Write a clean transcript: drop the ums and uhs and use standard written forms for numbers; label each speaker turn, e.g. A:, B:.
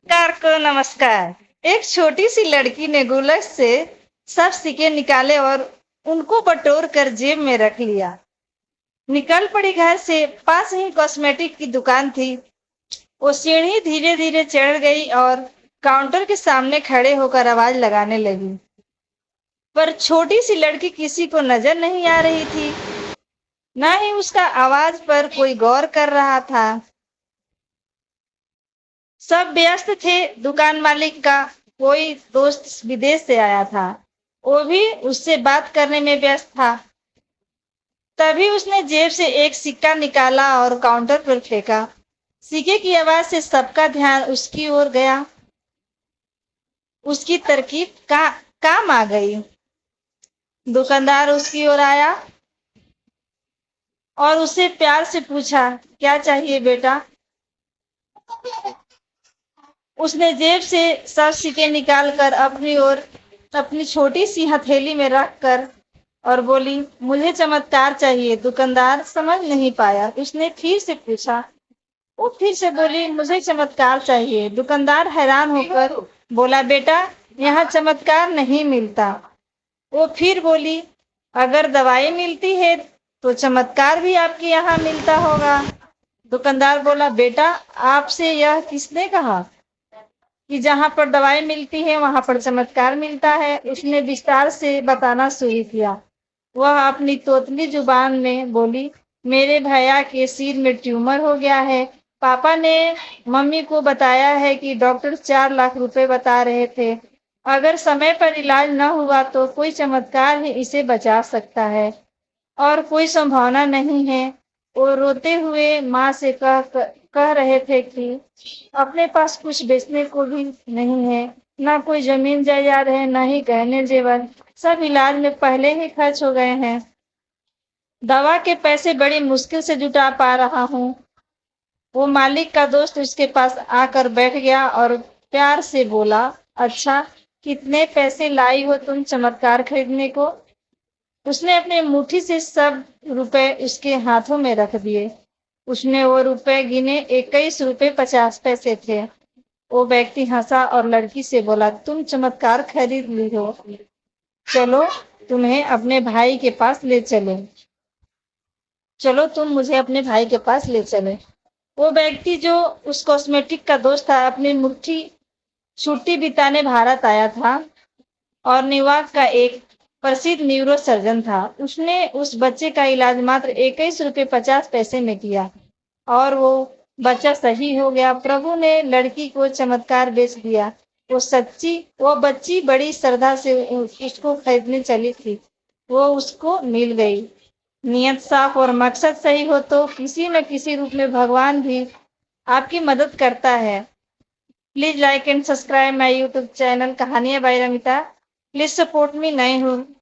A: Car को नमस्कार। एक छोटी सी लड़की ने गुल्लक से सब सिक्के निकाले और उनको बटोर कर जेब में रख लिया। निकल पड़ी घर से। पास ही कॉस्मेटिक की दुकान थी। वो सीढ़ी धीरे धीरे चढ़ गई और काउंटर के सामने खड़े होकर आवाज लगाने लगी। पर छोटी सी लड़की किसी को नजर नहीं आ रही थी, ना ही उसका आवाज पर कोई गौर कर रहा था। सब व्यस्त थे। दुकान मालिक का कोई दोस्त विदेश से आया था, वो भी उससे बात करने में व्यस्त था। तभी उसने जेब से एक सिक्का निकाला और काउंटर पर फेंका। सिक्के की आवाज से सबका ध्यान उसकी ओर गया। उसकी तरकीब काम आ गई। दुकानदार उसकी ओर आया और उसे प्यार से पूछा, क्या चाहिए बेटा? उसने जेब से सब सिक्के निकालकर अपनी छोटी सी हथेली में रख कर और बोली, मुझे चमत्कार चाहिए। दुकानदार समझ नहीं पाया। उसने फिर से पूछा। वो फिर से बोली, मुझे चमत्कार चाहिए। दुकानदार हैरान होकर बोला, बेटा, यहाँ चमत्कार नहीं मिलता। वो फिर बोली, अगर दवाई मिलती है तो चमत्कार भी आपके यहाँ मिलता होगा। दुकानदार बोला, बेटा, आपसे यह किसने कहा कि जहां पर दवाई मिलती है वहां पर चमत्कार मिलता है? उसने विस्तार से बताना शुरू किया। वह अपनी तोतली जुबान में बोली, मेरे भैया के सिर में ट्यूमर हो गया है। पापा ने मम्मी को बताया है कि डॉक्टर 4 लाख रुपए बता रहे थे। अगर समय पर इलाज न हुआ तो कोई चमत्कार ही इसे बचा सकता है, और कोई संभावना नहीं है। वो रोते हुए माँ से कह रहे थे कि अपने पास कुछ बेचने को भी नहीं है, ना कोई जमीन जायदाद है, ना ही गहने जेवर। सब इलाज में पहले ही खर्च हो गए हैं। दवा के पैसे बड़ी मुश्किल से जुटा पा रहा हूँ। वो मालिक का दोस्त उसके पास आकर बैठ गया और प्यार से बोला, अच्छा, कितने पैसे लाई हो तुम चमत्कार खरीदने को? उसने अपने मुट्ठी से सब रुपए उसके हाथों में रख दिए। उसने वो रुपए गिने। 21 रुपए 50 पैसे थे। वो व्यक्ति हंसा और लड़की से बोला, तुम चमत्कार खरीद ली हो। चलो, तुम्हें अपने भाई के पास ले चले। चलो, तुम मुझे अपने भाई के पास ले चले। वो व्यक्ति जो उस कॉस्मेटिक का दोस्त था, अपनी मुट्ठी छुट्टी बिताने भारत आया था और न्यूयॉर्क का एक प्रसिद्ध न्यूरो सर्जन था। उसने उस बच्चे का इलाज मात्र 21 रुपए 50 पैसे में किया और वो बच्चा सही हो गया। प्रभु ने लड़की को चमत्कार बेच दिया। वो बच्ची बड़ी श्रद्धा से उसको खरीदने चली थी। वो उसको मिल गई। नियत साफ और मकसद सही हो तो किसी न किसी रूप में भगवान भी आपकी मदद करता है। Please like and subscribe my YouTube channel कहानियां by Ramita. Please support me. नए हूँ